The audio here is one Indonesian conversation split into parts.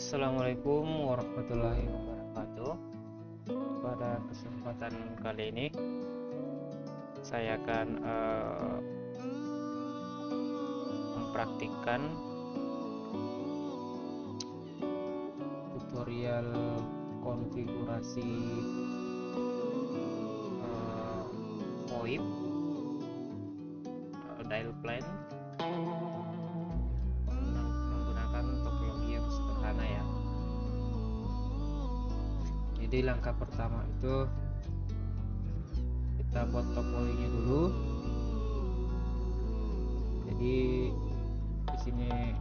Assalamualaikum warahmatullahi wabarakatuh. Pada kesempatan kali ini saya akan mempraktikkan tutorial konfigurasi VoIP dial plan menggunakan topologi yang sederhana ya. Jadi langkah pertama itu kita buat topologinya dulu. Jadi di sini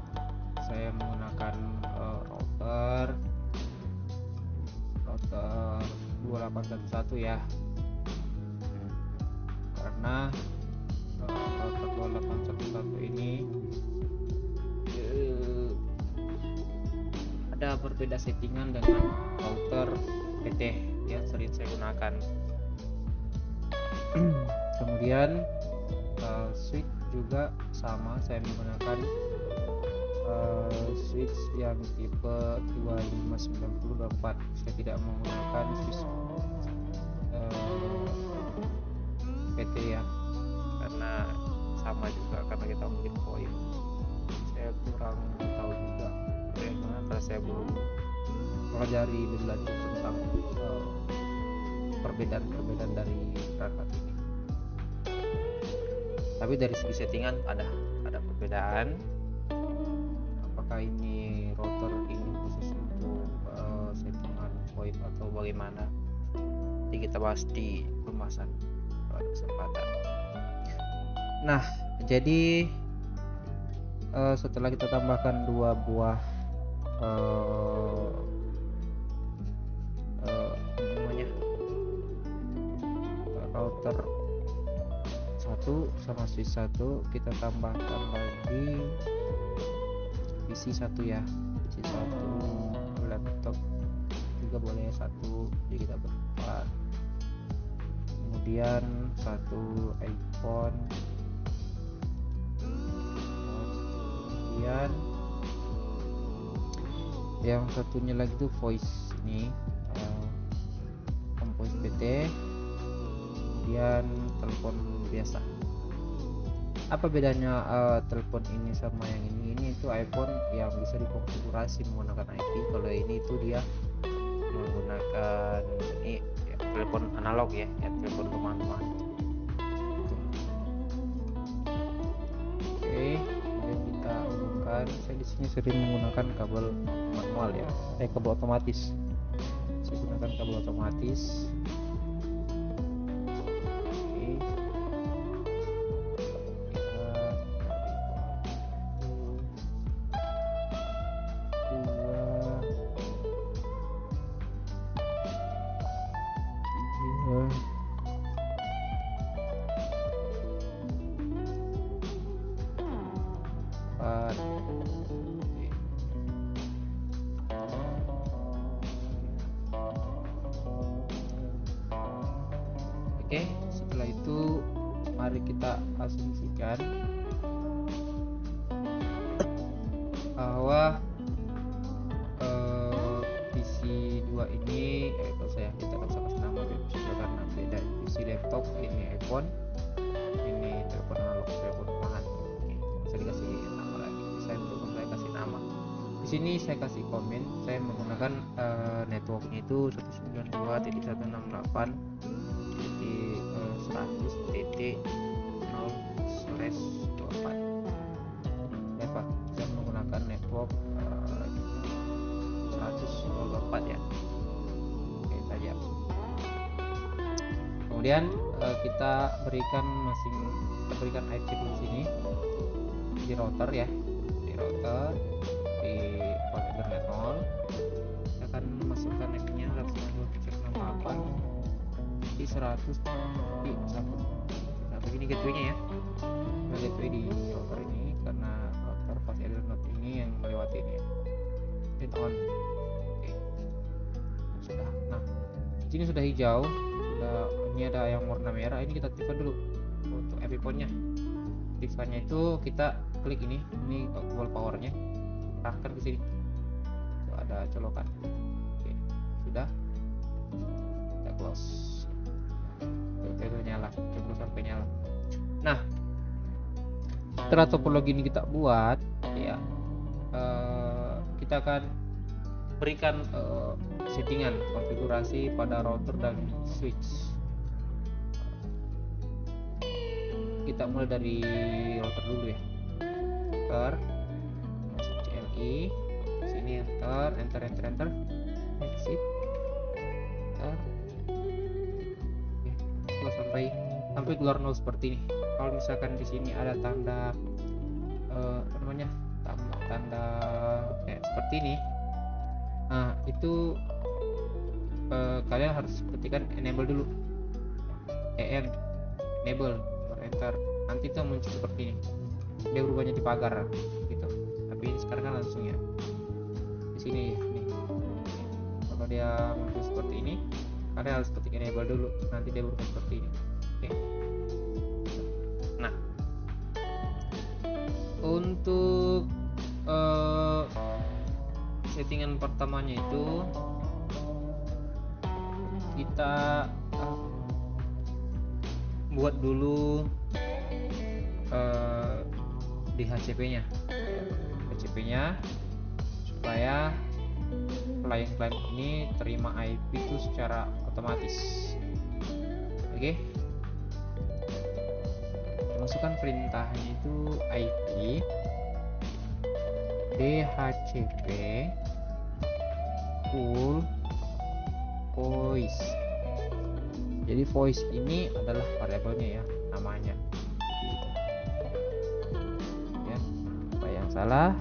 saya menggunakan router 2811 ya, karena router 2811 ini ada berbeda settingan dengan router PT yang sering saya gunakan. Kemudian switch juga sama, saya menggunakan switch yang tipe 259024. Saya tidak menggunakan switch PT ya, karena sama juga, karena kita mungkin VoIP. Saya kurang tahu juga bagaimana, karena saya belum mempelajari lebih lanjut tentang perbedaan dari perangkat ini. Tapi dari segi settingan ada perbedaan. Apakah ini router ini khusus untuk settingan VoIP atau bagaimana? Nanti kita bahas di pembahasan pada kesempatan. Nah, jadi setelah kita tambahkan dua buah router 1 sama switch 1, kita tambahkan lagi PC 1 ya, PC 1, laptop juga boleh 1, jadi kita berempat. Kemudian 1 iPhone, kemudian yang satunya lagi tuh voice ini, voice PT, kemudian telepon biasa. Apa bedanya telepon ini sama yang ini? Ini itu iPhone yang bisa dikonfigurasi menggunakan IP. Kalau ini itu dia menggunakan ini ya, telepon analog ya, telepon rumah-rumah. Oke, kemudian kita hubungkan. Saya di sini sering menggunakan kabel manual ya, kabel otomatis. Saya gunakan kabel otomatis. Oke, setelah itu mari kita asumsikan bahwa PC 2 ini kita kasih nama karena beda. PC laptop ini iPhone, ini telepon analog, telepon rumahan. Bisa dikasih nama lagi. Saya kasih nama. Di sini saya kasih komen. Saya menggunakan networknya itu 192.168 di 100.0/24 ya Pak. Saya menggunakan network 100.0/24 ya. Oke saja. Kemudian kita berikan IP di sini di router ya, di port Ethernet 0. Kita akan masukkan IP-nya 192.168 di 100 di 1 ini gateway-nya ya. Nah, gateway di router ini, karena router port Ethernet ini yang melewati ini dan on. Oke. Sudah. Nah, di sini sudah hijau, ini ada yang warna merah. Ini kita aktifkan dulu untuk IP port-nya. Aktifkannya itu kita klik ini tombol powernya, arahkan ke sini. Itu ada kita colokan. Oke, sudah, kita close. Itu nyala, tunggu sampai nyala. Nah, setelah topologi ini kita buat ya, kita akan berikan settingan konfigurasi pada router dan switch. Kita mulai dari router dulu ya. Enter, masuk CLI, sini enter, exit, enter. Oke, sampai keluar 0 seperti ini. Kalau misalkan di sini ada tanda apa namanya, tanda seperti ini, nah itu kalian harus ketikkan enable dulu, enable, enter, nanti itu muncul seperti ini, dia berubahnya di pagar gitu. Tapi ini sekarang kan langsung ya di sini nih. Kalau dia muncul seperti ini, kalian harus ketik enable dulu, nanti dia berubah seperti ini. Oke. Nah, untuk settingan pertamanya itu kita buat dulu DHCP-nya, supaya klien ini terima IP itu secara otomatis. Oke. Masukkan perintahnya itu IP DHCP full voice. Jadi voice ini adalah variabelnya ya, namanya. Ya, apa yang salah?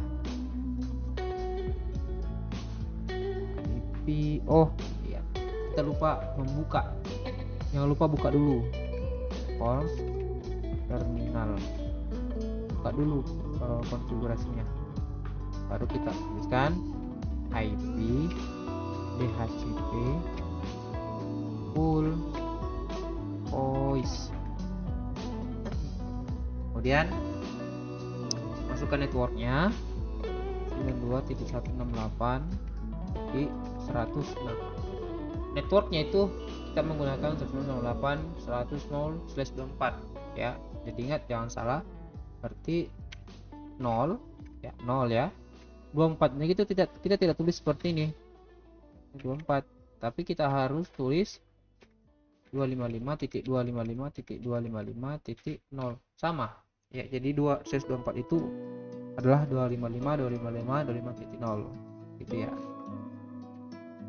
IP. Oh iya, kita lupa membuka. Jangan lupa buka dulu. Conf terminal. Buka dulu konfigurasinya. Baru kita tuliskan IP DHCP full voice. Kemudian masukkan networknya 92.168.100. Networknya itu kita menggunakan 168.100/24 ya. Jadi ingat jangan salah, berarti 0 ya, 0 ya. 24 ini kita tidak tulis seperti ini 24, tapi kita harus tulis 255.255.255.0 sama ya. Jadi 2/24 itu adalah 255.255.255.0 gitu ya.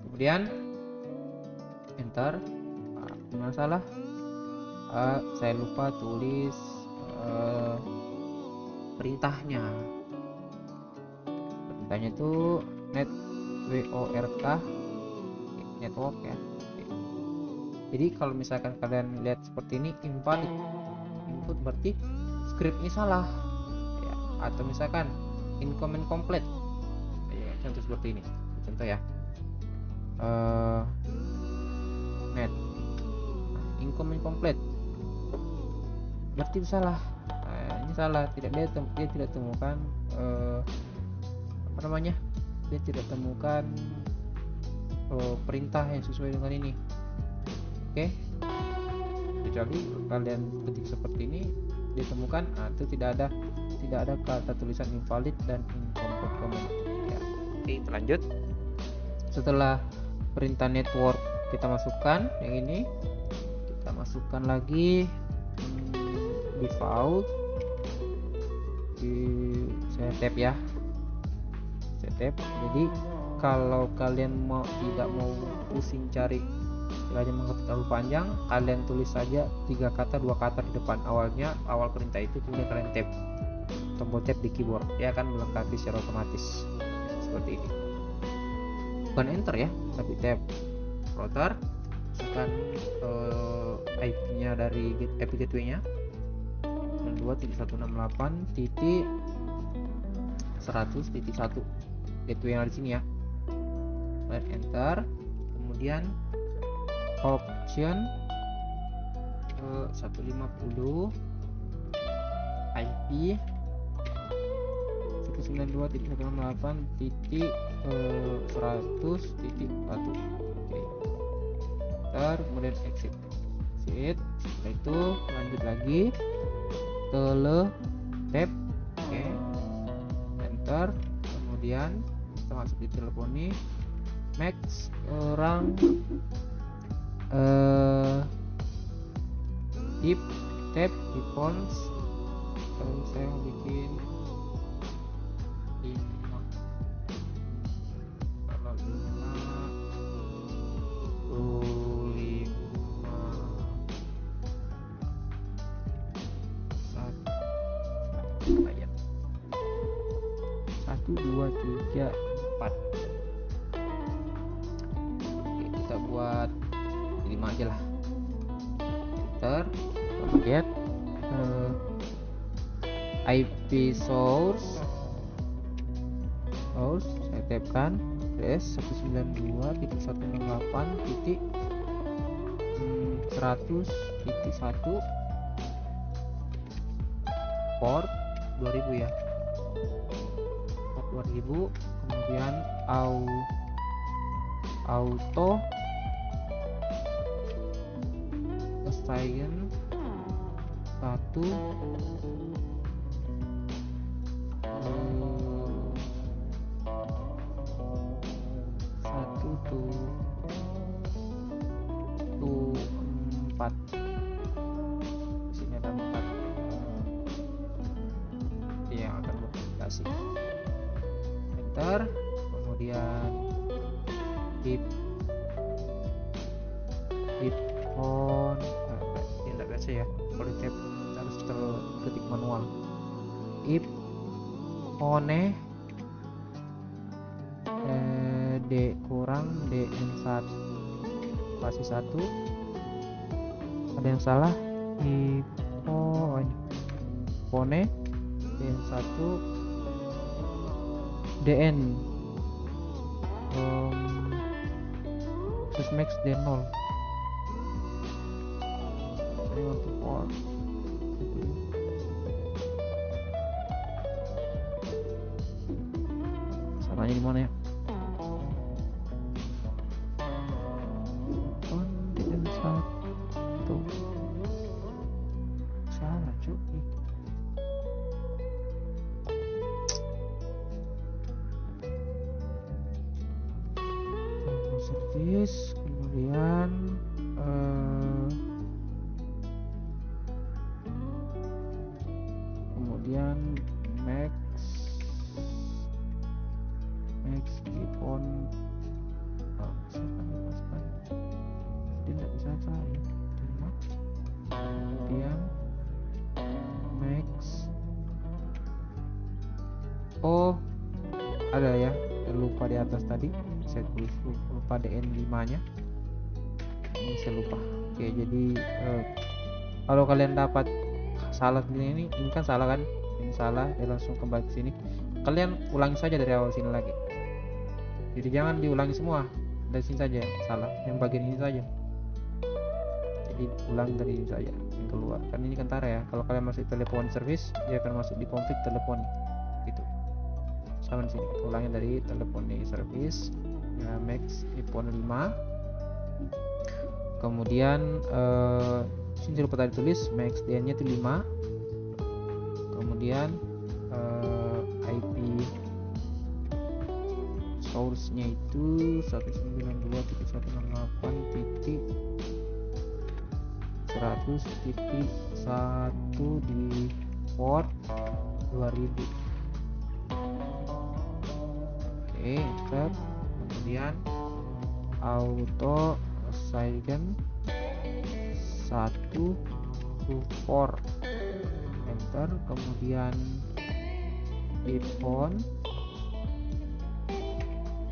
Kemudian enter. Nah, salah, saya lupa tulis perintahnya itu network network ya. Jadi kalau misalkan kalian lihat seperti ini invalid input, berarti script ini salah ya. Atau misalkan incoming complete ya, contoh seperti ini, contoh ya, net incoming complete berarti itu salah. Nah, ini salah, dia tidak temukan apa namanya, dia tidak temukan perintah yang sesuai dengan ini. Oke, kecuali kalian ketik seperti ini ditemukan, itu tidak ada kata tulisan invalid dan incomplete command ya. Oke, lanjut. Setelah perintah network kita masukkan yang ini, kita masukkan lagi default saya tab ya, saya tab. Jadi kalau kalian tidak mau pusing cari istilahnya mengetik terlalu panjang, kalian tulis saja 3 kata 2 kata di depan awal perintah itu, kemudian kalian tab, tombol tab di keyboard, dia akan melengkapi secara otomatis seperti ini. Bukan enter ya, tapi tab router, misalkan IP-nya dari IP gateway-nya 92.168.100.1 gateway yang ada di sini ya. Enter, kemudian option 150 IP 192.168.100 192.168.100.1. Oke. Enter, kemudian exit. Setelah itu lanjut lagi, tab. Oke. Enter, kemudian kita masuk di teleponi, max orang if tab icons. Kalau saya mau bikin 5, kalau 5 bayar 1 2 3 4. Oke, kita buat 5 aja lah. Enter, kemudian IP source saya tabkan address 192.168.100.1 port 2000 ya, port 2000. Kemudian auto assign 1 to 4. Sini ada 4 yang akan berkomunikasi. Enter, kemudian if on ini enggak biasa ya, kalau tab harus terketik manual. If on D kurang DN1 spasi 1. Ada yang salah, phone DN1 DN Susmax D0. Saya untuk port salahnya di mana ya? Salah cuy. Service, kemudian max keep on. Saya akan lepaskan, dia tidak bisa cari. Kemudian max, ada ya, lupa di atas tadi saya tulis, lupa DN5 nya ini, saya lupa. Oke, jadi kalau kalian dapat salah ini kan salah kan, ini salah, ya langsung kembali ke sini, kalian ulangi saja dari awal sini lagi. Jadi jangan diulangi semua dari sini saja yang salah, yang bagian ini saja. Jadi ulang dari ini saja yang keluar, kan ini kentara ya. Kalau kalian masuk telepon service, dia akan masuk di konflik telepon gitu. Sama di sini, kita ulangi dari telepon service ya, max iPhone 5. Kemudian sini lupa tadi tulis max DN nya itu 5. Kemudian IP source nya itu 192.168.100.1 di port 2000. Oke, enter, kemudian auto assign 1 to 4. Enter, kemudian iPhone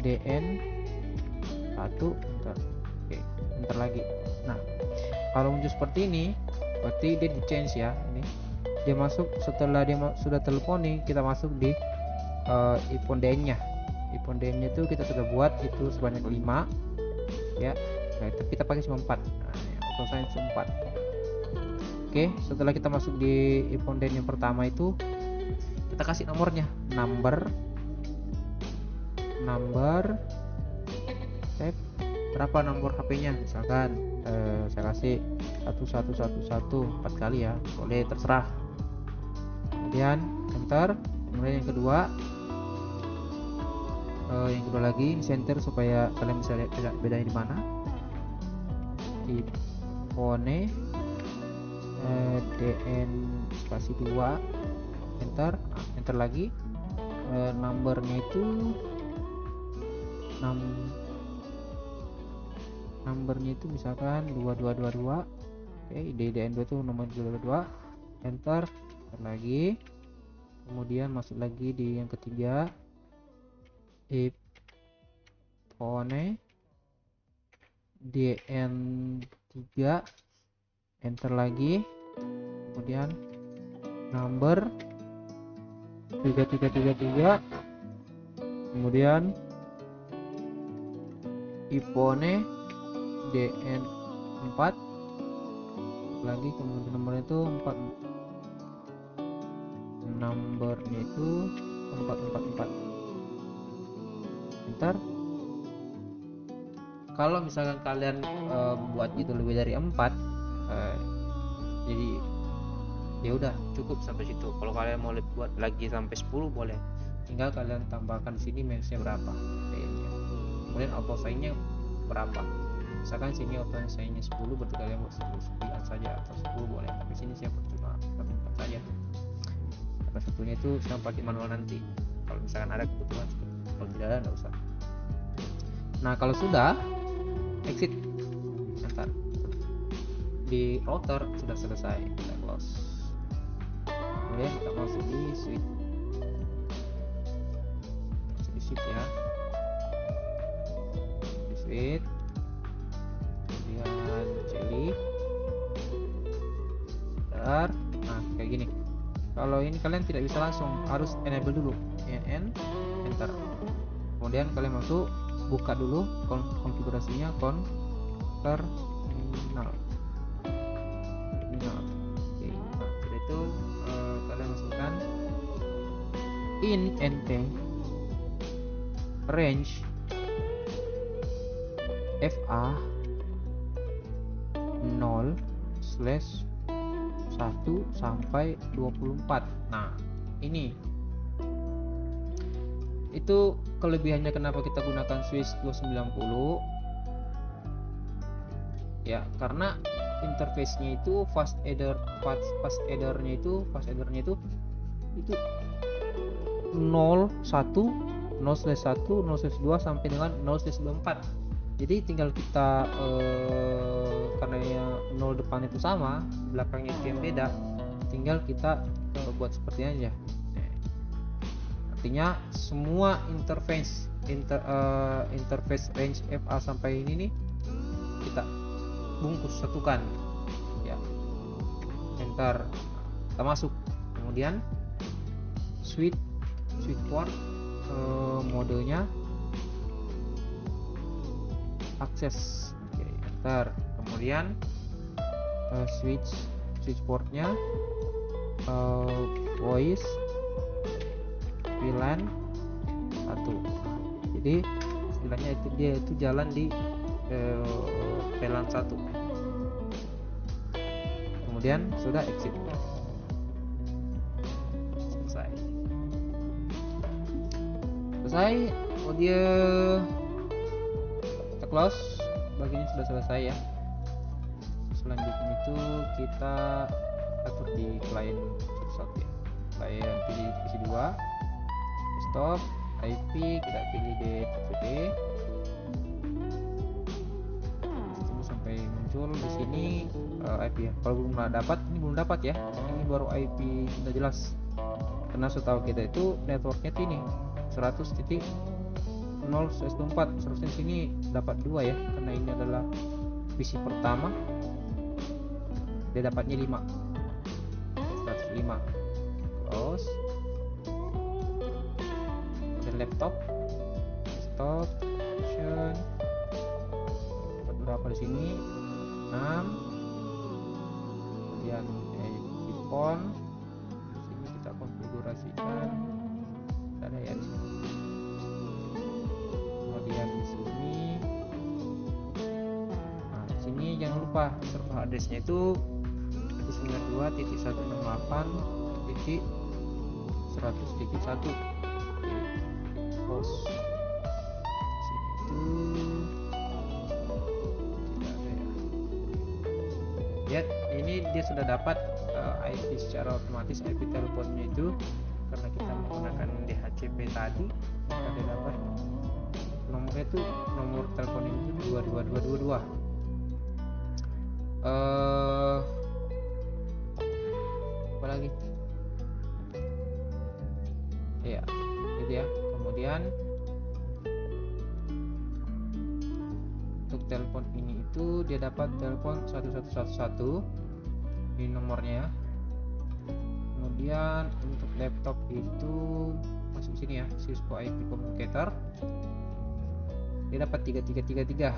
DN 1. Enter. Oke, enter lagi. Nah, kalau muncul seperti ini berarti dia di change ya. Ini dia masuk setelah dia sudah teleponi, kita masuk di iPhone DN nya. iPhone DN nya itu kita sudah buat itu sebanyak 5 ya. Nah, itu kita pakai cuma 4. Nah, auto assign 4. Oke, setelah kita masuk di iPhone DN yang pertama itu, kita kasih nomornya, number save berapa nomor HP-nya, misalkan saya kasih 1111 4 kali ya, boleh terserah. Kemudian enter. Kemudian yang kedua lagi center supaya kalian bisa lihat bedanya di mana. iPhone DN spasi 2 enter. Enter lagi. Numbernya itu misalkan 2222. Oke, DN2 itu nomor 222. Enter lagi. Kemudian masuk lagi di yang ketiga, iPhone DN3. Enter lagi. Kemudian number 3333. Kemudian iPhone DN4 lagi. Kemudian nomornya itu 4, nomornya itu 444. Enter. Kalau misalkan kalian buat itu lebih dari 4, jadi ya udah cukup sampai situ. Kalau kalian mau buat lagi sampai 10 boleh, tinggal kalian tambahkan sini matchnya berapa, kemudian auto sign-nya berapa. Misalkan sini auto sign-nya 10, berarti kalian buat 9 saja atau 10 boleh, tapi sini saya cuma 4 saja karena satunya itu saya pakai manual nanti. Kalau misalkan ada kebutuhan, kalau tidak ada nggak usah. Nah, kalau sudah exit, ntar di router sudah selesai, kita close. Kemudian kita masuk di switch, ya, di switch. Kemudian jelly. Nah, kayak gini. Kalau ini kalian tidak bisa langsung, harus enable dulu, enter. Kemudian kalian masuk, buka dulu konfigurasinya, terminal. Oke, nah, setelah itu kalian masukkan int range FA 0/1 sampai 24. Nah, ini itu kelebihannya kenapa kita gunakan switch 290 ya, karena interface-nya itu fast adder-nya itu 0/1, 0/2 sampai dengan 0/24. Jadi tinggal kita karena ya 0 depan itu sama, belakangnya itu yang beda, tinggal kita buat seperti aja. Artinya semua interface range FA sampai ini nih kita bungkus satukan ya. Enter, kita masuk. Kemudian switch port, modenya akses, enter. Kemudian switch portnya voice VLAN 1. Jadi istilahnya dia itu jalan di VLAN 1. Kemudian sudah exit, selesai. Oh, dia kita close, bagian sudah selesai ya. Selanjutnya itu kita atur di klien satu ya, klien pilih PC2, stop IP kita pilih DHCP sampai muncul di sini IP ya. Kalau belum dapat, ini belum dapat ya, ini baru IP sudah jelas, karena setahu kita itu networknya ini 100.0/24. Seharusnya sini dapat 2 ya, karena ini adalah PC pertama, dia dapatnya 5, 105. Close. Dan laptop desktop option dapat berapa di sini, 6. Kemudian iPhone di sini kita konfigurasikan server addressnya itu 92.168.100.1. Host sini itu tidak ada ya. Ini dia sudah dapat IP secara otomatis, IP teleponnya itu karena kita menggunakan DHCP tadi, maka dia dapat nomornya itu, nomor telepon itu 22222. Apa lagi ya, gitu ya. Kemudian untuk telepon ini itu dia dapat telepon 1111 ini nomornya. Kemudian untuk laptop itu masuk sini ya, Cisco IP Communicator, dia dapat 3333.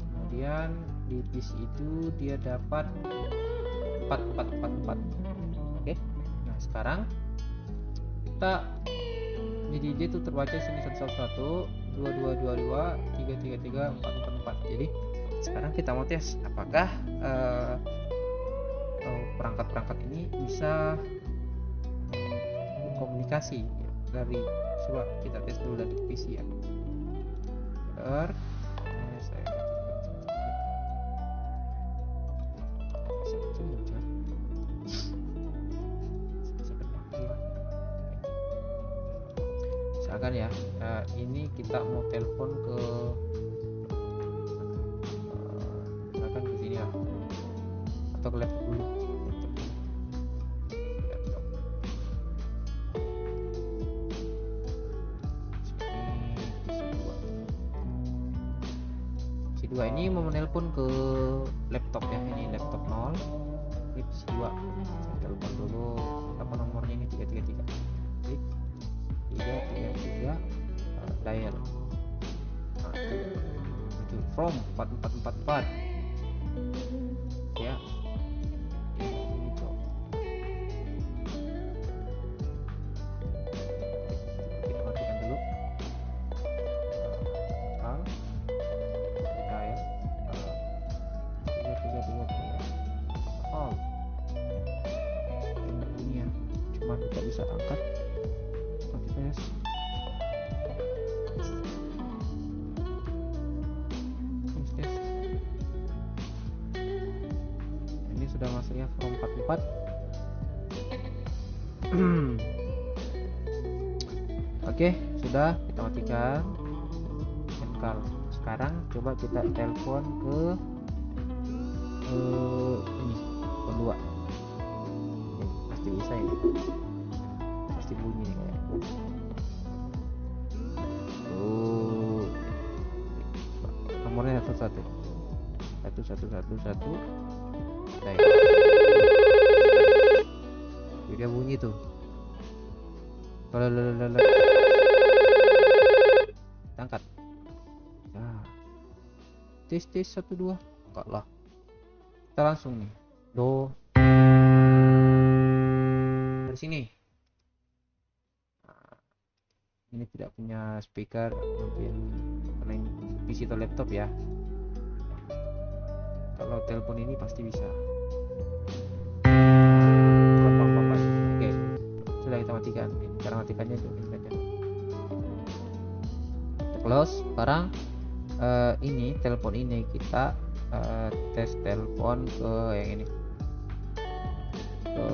Kemudian di PC itu dia dapat 4444. Oke. Nah, sekarang kita jadi dia itu terbaca sini 111 2222 333 444. Jadi sekarang kita mau tes apakah perangkat-perangkat ini bisa berkomunikasi dari, coba kita tes dulu dari PC ya. Bentar, saya misalkan ya, ini kita mau telepon ke misalkan ke sini ya, atau ke laptop dulu. Si 2 ini mau menelpon ke laptop ya, ini laptop 0, ini si 2. Saya telepon dulu, apa nomornya ini 333. Klik 333 dial. Nah, itu from 4444 ya. Itu kita matikan dulu. Dial 3333 call. Ini ya, cuma kita bisa angkat. Tes. Ini sudah masuknya from 44. Oke, sudah, kita matikan end call. Sekarang coba kita telepon ke ini kedua. Pasti bisa ini. Pasti bunyi nih kayak. Nomornya 11 1111. Nah, dia bunyi tuh. Angkat. Nah. Tes 12. Enggak lah. Kita langsung nih. Do. Dari sini. Nah, ini tidak punya speaker, mungkin karena ini PC atau laptop ya. Kalau telepon ini pasti bisa. Oke, sudah kita matikan. Cara matikannya itu saja. Close. Sekarang ini telepon ini kita tes telepon ke yang ini, ke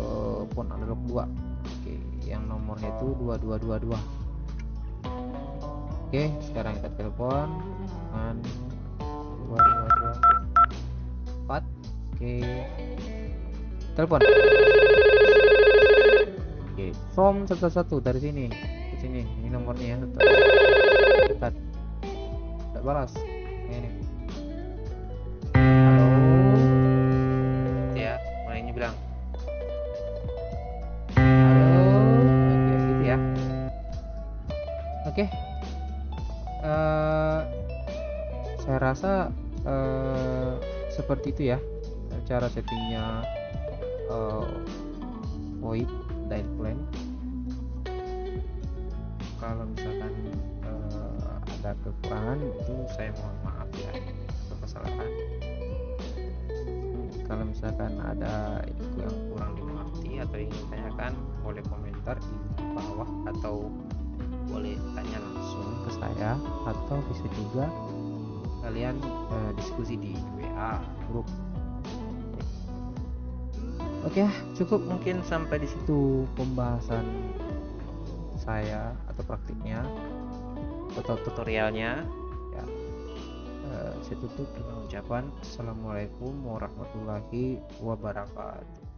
phone analog 2. Oke, yang nomornya itu 2222. Oke, sekarang kita telepon dengan 2224. Oke, telepon. Oke, from 11 dari sini ke sini. Ini nomornya ya, dekat. Tidak balas. Ini. Halo. Ya, orangnya bilang. Halo. Oke, gitu ya. Oke. Saya rasa seperti itu ya cara settingnya VoIP dial plan. Kalau misalkan ada kekurangan itu saya mohon maaf ya, atau kesalahan. Kalau misalkan ada yang kurang dimengerti atau ingin ditanyakan, boleh komentar di bawah atau boleh tanya langsung ke saya, atau bisa juga kalian diskusi di WA grup. Oke, cukup mungkin sampai di situ pembahasan saya atau praktiknya atau tutorialnya ya. Saya tutup dengan ucapan assalamualaikum warahmatullahi wabarakatuh.